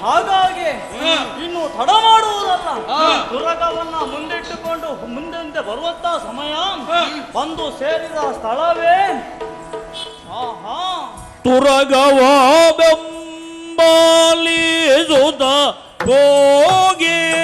ಹಾಗಾಗಿ ಇನ್ನು ತಡ ಮಾಡುವುದಲ್ಲ, ತುರಗವನ್ನ ಮುಂದಿಟ್ಟುಕೊಂಡು ಮುಂದೆ ಬರುವಂತ ಸಮಯ ಬಂದು ಸೇರಿದ ಸ್ಥಳವೇ ತುರಗವ ಬೆಂಬಲಿಸುತ್ತ ಹೋಗಿದವಗದೆ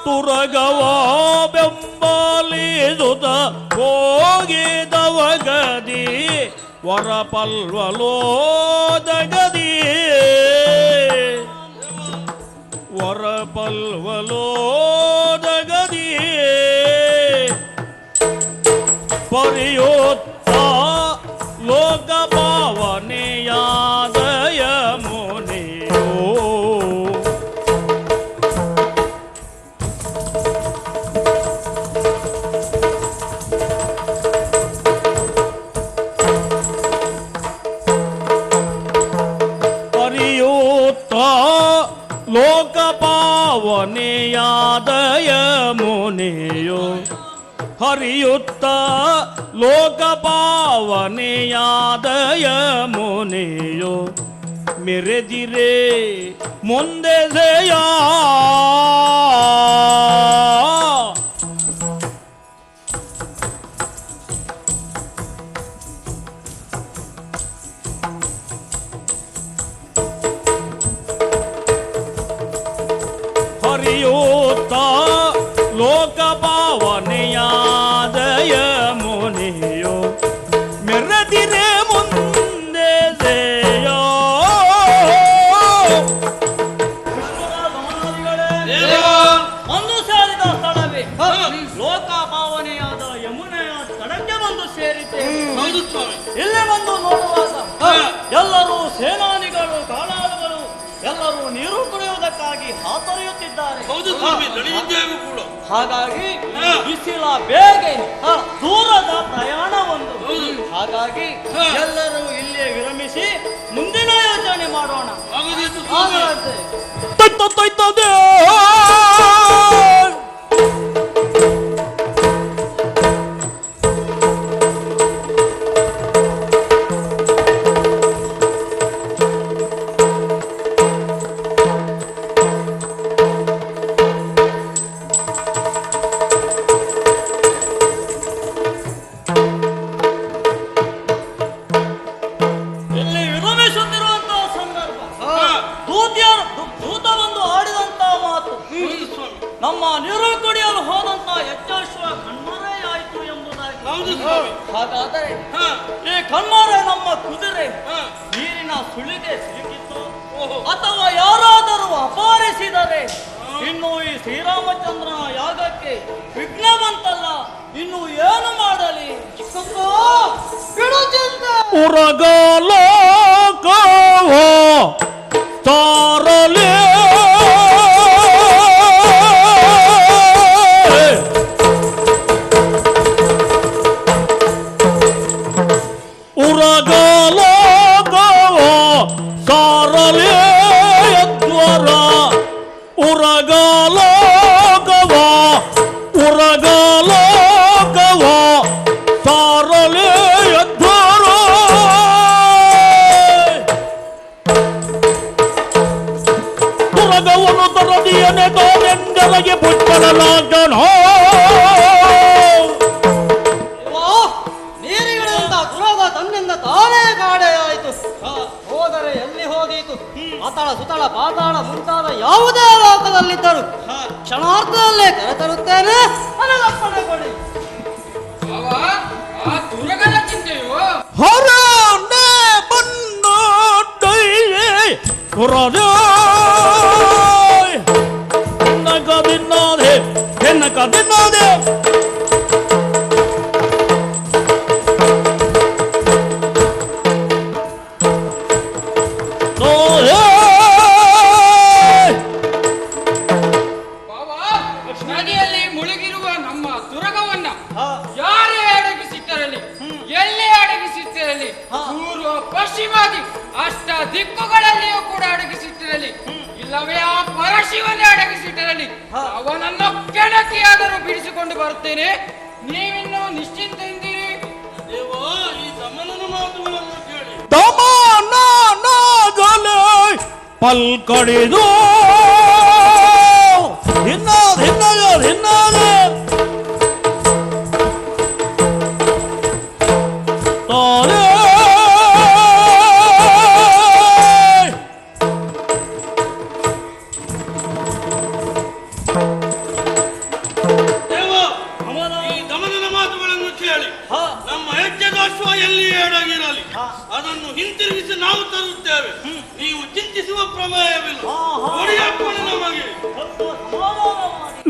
ತುರಗವ ಬೆಂಬಲಿಸುತ್ತ ಹೋಗಿದವಗದಿ ವರಪಲ್ವಲೋದಗದಿ ವರಪಲ್ವಲೋದಗದಿ ಪರಿಯೋತ್ತ ಲೋಕ ಪಾವನೆಯಾದ ಯಮುನೆಯೋ ಪರಿಯೋತ್ತ ಲೋಕ ಪಾವನೆಯಾದ ಯಮುನೆಯೋ ಹರಿಯುತ್ತ ಲೋಕ ಪಾವನೆಯಾದ ಯಮುನೆಯೋ ಮೆರೆದಿರೆ ಮುಂದೆದೆಯ ಹರಿಯೋತ್ತ ಲೋಕ ಪಾವನೆಯಾದ ಯಮುನೆಯೋ ಮೆರೆದಿರೆ ಮುಂದೆದೆಯೋ ಒಂದು ಸೇರಿದ ಸ್ಥಳವೇ ಲೋಕ ಪಾವನೆಯಾದ ಯಮುನೆಯ ಸ್ಥಳಕ್ಕೆ ಬಂದು ಸೇರಿದೆ. ಇಲ್ಲೇ ಬಂದು ನೋಡುವಾಗ ಎಲ್ಲರೂ ಸೇನಾನಿಗಳು ಕಾಲಾಳುಗಳು ಎಲ್ಲರೂ ನೀರು ಕುಡಿಯುವುದಕ್ಕಾಗಿ ಹಾತೊರೆಯುತ್ತಿದ್ದಾರೆ. ಹಾಗಾಗಿ ಬಿಸಿಲ ಬೇಗೆ ದೂರದ ಪ್ರಯಾಣ ಒಂದು. ಹಾಗಾಗಿ ಎಲ್ಲರೂ ಇಲ್ಲಿಯೇ ವಿರಮಿಸಿ ಮುಂದಿನ ಯೋಚನೆ ಮಾಡೋಣ. ನಮ್ಮ ನೀರು ಕುಡಿಯಲು ಹೋದಂತ ಯಜ್ಞಾಶ್ವ ಕಣ್ಮರೆಯಾಯಿತು ಎಂಬುದಾಗಿ. ಹಾಗಾದರೆ ಈ ಕಣ್ಮರೆ ನಮ್ಮ ಕುದುರೆ ನೀರಿನ ಸುಳಿಗೆ ಸಿಲುಕಿತ್ತು ಅಥವಾ ಯಾರಾದರೂ ಅಪಹರಿಸಿದರೆ ಇನ್ನು ಈ ಶ್ರೀರಾಮಚಂದ್ರನ ಯಾಗಕ್ಕೆ ವಿಘ್ನ ಬಂತಲ್ಲ, ಇನ್ನು ಏನು ಮಾಡಲಿ? ಉರಗಲೋಕವೋ ತಾರಲೇ ಉರಗಲೋಕವೋ ಸಾರಲೇ ದ್ವರ ಉರಗಲೋಕವೋ ಉರಗಲೋಕವೋ ಸಾರಲೇ ದ್ವರ ಉರಗವನ್ನು ತರದಿಯನೆ ತೋರೆಂದೆಲಗೆ ಪುಟ್ಟಲಾಗನೋ ತಾನೇ ಗಾಡೆ ಆಯಿತು. ಹೋದರೆ ಎಲ್ಲಿ ಹೋದೀತು? ಅತಳ ಸುತಳ ಪಾತಾಳ ಮುಂತಾದ ಯಾವುದೇ ಲೋಕದಲ್ಲಿದ್ದರು ಕ್ಷಣಾರ್ಧದಲ್ಲೇ ಕರೆತರುತ್ತೇನೆ, ನನಗಪ್ಪಣೆ ಕೊಡಿ. ತುರಗದ ಚಿಂತೆಯು ಹೊರನೆ ಬಂದು ಕದಿನ್ನದೆ ನದಿಯಲ್ಲಿ ಮುಳುಗಿರುವ ನಮ್ಮ ತುರಗವನ್ನ ಯಾರೇ ಅಡಗಿಸಿಟ್ಟರಲ್ಲಿ, ಎಲ್ಲೇ ಅಡಗಿಸಿಟ್ಟಿರಲಿ, ಪೂರ್ವ ಪಶ್ಚಿಮಾದಿ ಅಷ್ಟ ದಿಕ್ಕುಗಳಲ್ಲಿಯೂ ಕೂಡ ಅಡಗಿಸಿಟ್ಟಿರಲಿ, ಇಲ್ಲವೇ ಆ ಪರಶಿವನ್ನೇ ಅಡಗಿಸಿಟ್ಟಿರಲಿ, ಅವನನ್ನು ಕೆಣಕಿಯಾದರೂ ಬಿಡಿಸಿಕೊಂಡು ಬರುತ್ತೇನೆ. ನೀವಿನ್ನೂ ನಿಶ್ಚಿಂತೆಯಿಂದಿರಿ. ದೇವಾ, ಈ ದಮನನ ಮಾತುಗಳನ್ನು ಕೇಳಿ ದಮನನಾಗಲೇ ಪಲ್ಕಡಿದು ಹಿನ್ನಾದೆ ತಾನೇ ದೇವ, ಈ ದಮನನ ಮಾತುಗಳನ್ನು ಕೇಳಿ ನಮ್ಮ ಹೆಜ್ಜೆದ ಅಶ್ವ ಎಲ್ಲಿಯೇ ಅಡಗಿರಲಿ ಅದನ್ನು ಹಿಂತಿರುಗಿಸಿ ನಾವು ತರುತ್ತೇವೆ. ನೀವು ಚಿಂತಿಸುವ ಪ್ರಮೇಯವಿಲ್ಲ. ಹೊಡೆಯಪ್ಪಣೆ ನಮಗೆ.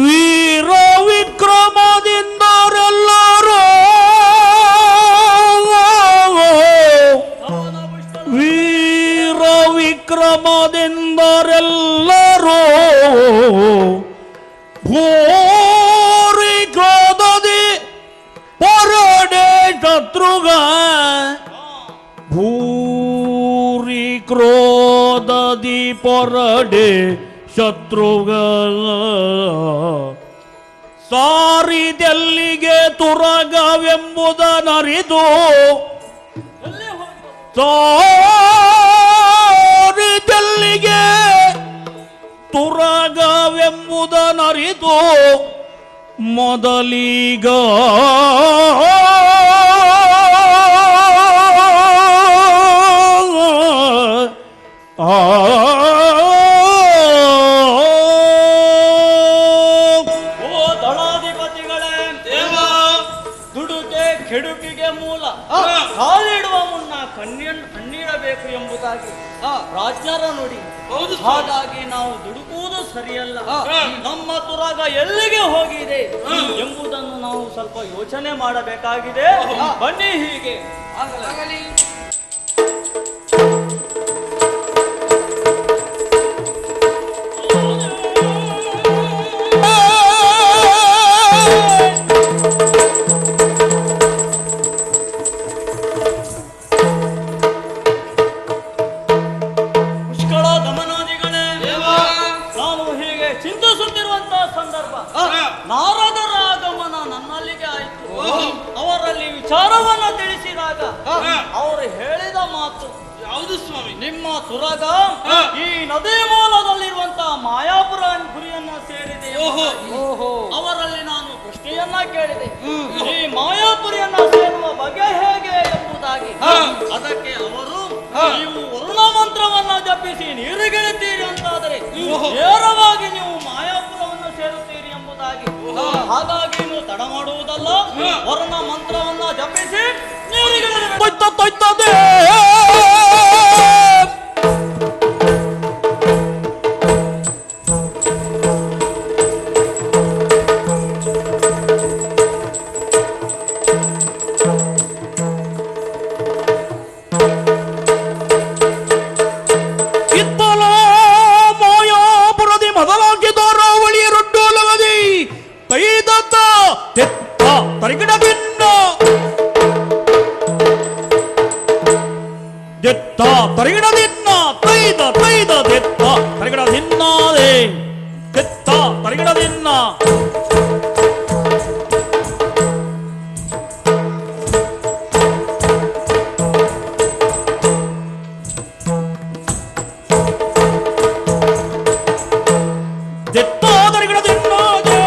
ವೀರ ವಿಕ್ರಮದಿಂದರೆಲ್ಲರೂ ವೀರ ವಿಕ್ರಮದಿಂದರೆಲ್ಲರೂ ಭೂರಿ ಕ್ರೋಧದಿ ಪರಡೆ ಶತ್ರುಗ ಭೂರಿ ಕ್ರೋಧದಿ ಪರಡೆ ಶತ್ರುಗ ಸಾರಿದೆಲ್ಲಿಗೆ ತುರಗವೆಂಬುದನರಿದು ಸಾರಿದೆಲ್ಲಿಗೆ ತುರಗವೆಂಬುದನರಿದು ಮೊದಲಿಗ ಕೆಡುಕಿಗೆ ಮೂಲ ಕಾಲಿಡುವ ಮುನ್ನ ಕಣ್ಣೀಡಬೇಕು ಎಂಬುದಾಗಿ ರಾಜ್ಞರ ನುಡಿ. ಹೌದು. ಹಾಗಾಗಿ ನಾವು ದುಡುಕುವುದು ಸರಿಯಲ್ಲ. ನಮ್ಮ ತುರಗ ಎಲ್ಲಿಗೆ ಹೋಗಿದೆ ಎಂಬುದನ್ನು ನಾವು ಸ್ವಲ್ಪ ಯೋಚನೆ ಮಾಡಬೇಕಾಗಿದೆ. ಬನ್ನಿ ಹೀಗೆ ಆಗಲಿ. ಚಿಂತಿಸುತ್ತಿರುವಂತಹ ಸಂದರ್ಭ ನಾರದರ ಆಗಮನ ನನ್ನಲ್ಲಿಗೆ ಆಯಿತು. ಅವರಲ್ಲಿ ವಿಚಾರವನ್ನ ತಿಳಿಸಿದಾಗ ಅವರು ಹೇಳಿದ ಮಾತು ಯಾವುದು ಸ್ವಾಮಿ? ನಿಮ್ಮ ತುರಗ ಈ ನದಿ ಮೂಲದಲ್ಲಿರುವಂತಹ ಮಾಯಾಪುರ ಗುರಿಯನ್ನ ಸೇರಿದೆ. ಅವರಲ್ಲಿ ನಾನು ಪ್ರಶ್ನೆಯನ್ನ ಕೇಳಿದೆ, ಈ ಮಾಯಾಪುರಿಯನ್ನ ಸೇರುವ ಬಗೆ ಹೇಗೆ ಎಂಬುದಾಗಿ. ಅದಕ್ಕೆ ಅವರು ನೀವು ವರುಣ ಮಂತ್ರವನ್ನ ಜಪಿಸಿ ನೀರುಗಿಳುತ್ತೀರಿ ಅಂತಾದರೆ ನೇರವಾಗಿ ನೀವು ಮಾಯಾಪುರವನ್ನು ಸೇರುತ್ತೀರಿ ಎಂಬುದಾಗಿ. ಹಾಗಾಗಿ ನೀವು ತಡ ಮಾಡುವುದಲ್ಲ, ವರುಣ ಮಂತ್ರವನ್ನ ಜಪಿಸಿ ತೊಯ್ತದೆ ತರಿಗಿಡದಿನ್ನ ತೈದ ತೈದ ದೆತ್ತ ತರಿಗಿಡದಿನ್ನಾದೆ ದೆತ್ತ ತರಿಗಿಡದಿನ್ನ ದೆತ್ತ ತರಿಗಿಡದಿನ್ನಾದೆ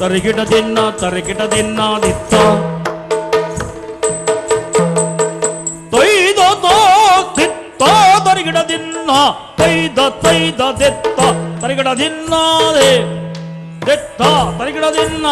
ತರಿಗಿಡದಿನ್ನ ತರಿಗಿಡದಿನ್ನ ದಿತ್ತ ತೈದ ದಿತ್ತ ತರಿಗಿಡದಿನ್ನ ತೈದ ತೈದ ದೆತ್ತ ತರಿಗಿಡದಿನ್ನಾದೆ ದೆತ್ತ ತರಿಗಿಡದಿನ್ನ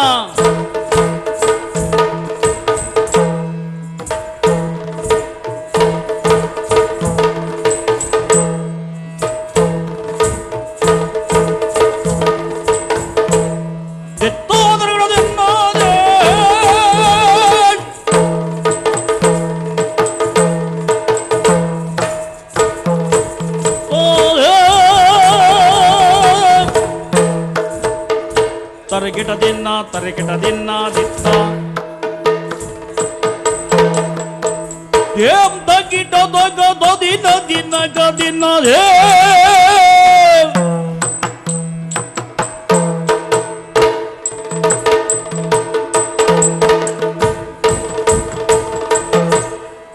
ತರಿಗಿಡದಿನ್ನ ತರಿಗಿಡದಿನ್ನ ದಿತ್ತ ಏಂ ತಗಿಟ ತಗದ ದಿನ ದಿನ ಗದಿನ ರೇ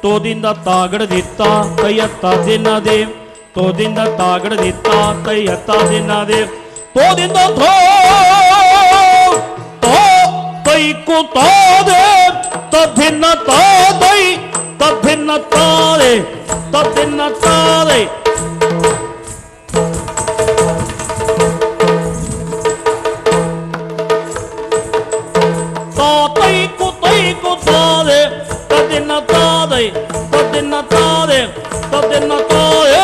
ತೋದಿಂದ ತಾಗಡದಿತ್ತ ಕೈಯತ್ತ ದಿನದೆ ತೋದಿಂದ ತಾಗಡದಿತ್ತ ಕೈಯತ್ತ ದಿನದೆ ತೋದಿಂದ ತೈಕು ತಾದೆ ತದ್ದಿನ ತಾದೈ ತದ್ದಿನ ತಾರೆ ತದ್ದಿನ ತಾರೆ ತೈಕು ತೈಕು ತಾರೆ ತದ್ದಿನ ತಾದೈ ತದ್ದಿನ ತಾರೆ ತದ್ದಿನ ತಾರೆ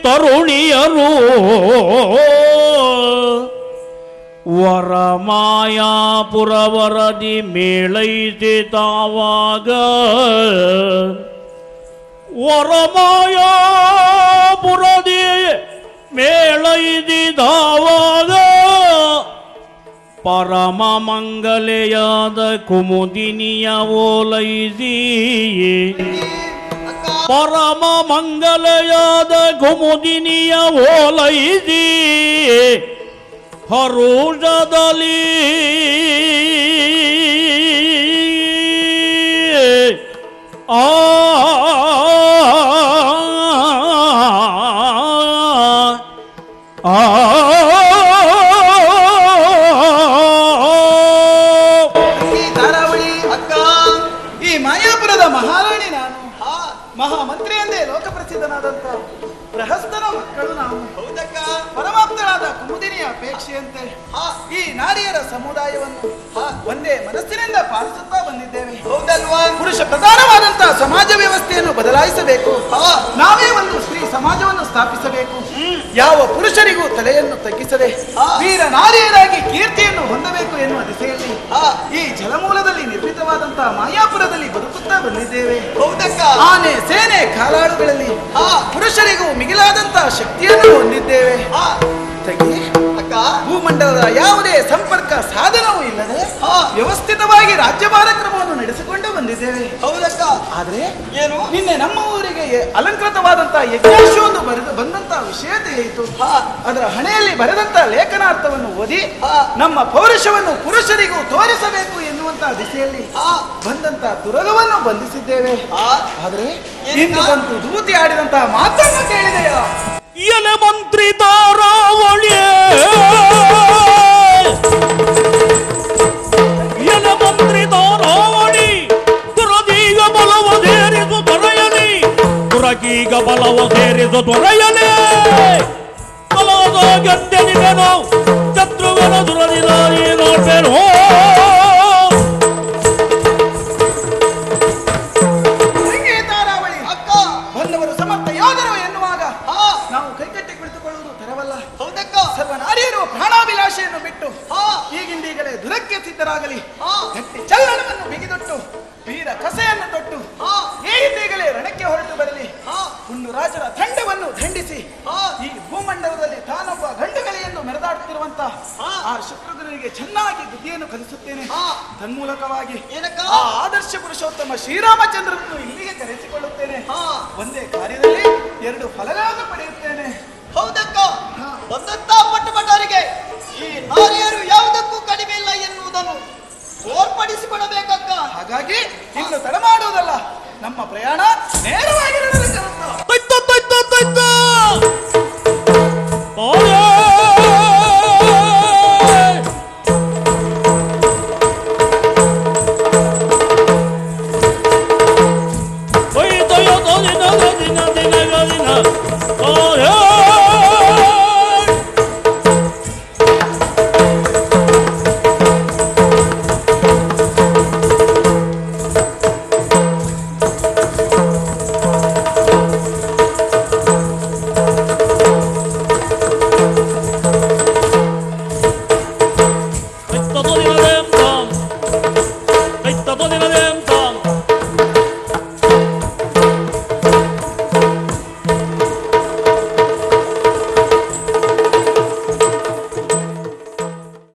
ತರುಣಿಯರು ವರಮಾಯಾಪುರವರದಿ ಮೇಳೈಸಿತಾವಾಗ ವರಮಾಯಾಪುರದಿ ಮೇಳೈಸಿದಾವಾಗ ಪರಮ ಮಂಗಲೆಯಾದ ಕುಮುದಿನಿಯ ಓಲೈಸಿ ಪರಮ ಮಂಗಲೆಯಾದ ಕುಮುದಿನಿಯ ಓಲೈಸಿ ಹರುಷದಲ್ಲಿ ಆ ಮಹಾಮಂತ್ರಿ ಎಂದೇ ಲೋಕಪ್ರಸಿದ್ಧನಾದಂತ ಪ್ರಹಸ್ತನ ಮಕ್ಕಳು ನಾವು. ಹೌದಕ್ಕ. ಪರಮಾಪ್ತಳಾದ ಕುಮುದಿನಿಯ ಅಪೇಕ್ಷೆಯಂತೆ ಈ ನಾರಿಯರ ಸಮುದಾಯವನ್ನು ಒಂದೇ ಮನಸ್ಸಿನಿಂದ ಪಾಲಿಸುತ್ತಾ ಬಂದಿದ್ದೇವೆ. ಹೌದಲ್ವಾ? ಪುರುಷ ಪ್ರಧಾನವಾದಂತಹ ಸಮಾಜ ವ್ಯವಸ್ಥೆಯನ್ನು ಬದಲಾಯಿಸಬೇಕು. ನಾವೇ ಒಂದು ಸ್ತ್ರೀ ಸಮಾಜವನ್ನು ಸ್ಥಾಪಿಸಬೇಕು. ಯಾವ ಪುರುಷರಿಗೂ ತಲೆಯನ್ನು ತಗ್ಗಿಸದೆ ವೀರ ನಾರಿಯರಾಗಿ ಕೀರ್ತಿಯನ್ನು ಹೊಂದಬೇಕು ಎನ್ನುವ ದಿಸೆಯಲ್ಲಿ ಈ ಜಲಮೂಲದಲ್ಲಿ ನಿರ್ಮಿತವಾದಂತಹ ಮಾಯಾಪುರದಲ್ಲಿ ಬದುಕುತ್ತಾ ಬಂದಿದ್ದೇವೆ. ಹೌದಕ್ಕ. ಆನೆ ಸೇನೆ ಕಾಲಾಳುಗಳಲ್ಲಿ ಪುರುಷರಿಗೂ ಮಿಗಿಲಾದಂತಹ ಶಕ್ತಿಯನ್ನು ಹೊಂದಿದ್ದೇವೆ. ಅಕ್ಕ, ಭೂಮಂಡಲದ ಯಾವುದೇ ಸಂಪರ್ಕ ಸಾಧನವೂ ಇಲ್ಲದೆ ವ್ಯವಸ್ಥಿತವಾಗಿ ರಾಜ್ಯಭಾರ ಕ್ರಮವನ್ನು ನಡೆಸಿಕೊಂಡು ಬಂದಿದ್ದೇವೆ. ಹೌದಕ್ಕ. ಆದ್ರೆ ಏನು ನಿನ್ನೆ ನಮ್ಮ ಊರಿಗೆ ಅಲಂಕೃತವಾದಂತಹ ಯಜ್ಞಾಶ್ವವನ್ನು ಬಂದಂತಹ ವಿಷಯ ತಿಳಿಯಿತು. ಅದರ ಹಣೆಯಲ್ಲಿ ಬರೆದಂತಹ ಲೇಖನಾರ್ಥವನ್ನು ಓದಿ ನಮ್ಮ ಪೌರುಷವನ್ನು ಪುರುಷರಿಗೂ ತೋರಿಸಬೇಕು ಎನ್ನುವಂತಹ ದಿಸೆಯಲ್ಲಿ ಬಂದಂತಹ ದುರಗವನ್ನು ಬಂಧಿಸಿದ್ದೇವೆ. ಆದ್ರೆ ಇಂದು ಬಂತು ದೂತಿ ಆಡಿದಂತಹ ಮಾತನ್ನು ಕೇಳಿದೆಯಾ? ಎಲೆ ಮಂತ್ರಿ ತಾರಾವಳಿಯೇ ಈಗ ಬಲವು ಸೇರಿಸು ತೊರೆಯಲೇ ಬಲವಾದ ಗದ್ದೆನಿವೆನು ಶತ್ರುವಿನ ದುರದಿದಾರಿ ನೋಡ್ಬೇನು ತಾರಾವಳಿ ಅಕ್ಕ ಬಂದವರು ಸಮರ್ಥ ಯೋಧರು ಎನ್ನುವಾಗ ನಾವು ಕೈಕಟ್ಟಿ ಕುಳಿತುಕೊಳ್ಳುವುದು ತರವಲ್ಲ. ಹೌದಕ್ಕ, ಸರ್ವ ನಾರಿಯರು ಪ್ರಾಣಾಭಿಲಾಷೆಯನ್ನು ಬಿಟ್ಟು ಈಗಿಂದೀಗಲೇ ದುರಕ್ಕೆ ಸಿದ್ಧರಾಗಲಿ. ಗಟ್ಟಿ ಚಲ್ಲಣವನ್ನು ಬಿಗಿದೊಟ್ಟು ವೀರ ಕಸೆಯನ್ನು ತೊಟ್ಟು ಈಗಿಂದೀಗಲೇ ರಣಕ್ಕೆ ಹೊರಟು ಬರಲಿ. ಹುಣ್ಣು ರಾಜರ ತಂಡವನ್ನು ದಂಡಿಸಿ ಈ ಭೂಮಂಡಲದಲ್ಲಿ ತಾನೊಬ್ಬ ಗಂಡುಗಲಿಯನ್ನು ಮೆರೆದಾಡುತ್ತಿರುವಂತ ಆ ಶತ್ರುಘ್ನನಿಗೆ ಚೆನ್ನಾಗಿ ಬುದ್ಧಿಯನ್ನು ಕಲಿಸುತ್ತೇನೆ. ತನ್ಮೂಲಕವಾಗಿ ಆ ಆದರ್ಶ ಪುರುಷೋತ್ತಮ ಶ್ರೀರಾಮಚಂದ್ರನನ್ನು ಇಲ್ಲಿಗೆ ಕರೆಸಿಕೊಳ್ಳುತ್ತೇನೆ. ಒಂದೇ ಕಾರ್ಯದಲ್ಲಿ ಎರಡು ಫಲಗಳನ್ನು ಪಡೆಯುತ್ತೇನೆ. ಹೌದಕ್ಕ, ಬಂದಂತ ಪಟ್ಟುಪಟ್ಟವರಿಗೆ ಈ ನಾರಿಯರು ಯಾವುದಕ್ಕೂ ಕಡಿಮೆ ಇಲ್ಲ ಎನ್ನುವುದನ್ನು ತೋರ್ಪಡಿಸಿಕೊಡಬೇಕಕ್ಕ. ಹಾಗಾಗಿ ಇನ್ನು ತಡ ಮಾಡುವುದಲ್ಲ, ನಮ್ಮ ಪ್ರಯಾಣ ನೇರವಾಗಿ ನಡೆಯಲಿದೆ. ತೊಯ್ತ ತೊಯ್ತ ತೊಯ್ತ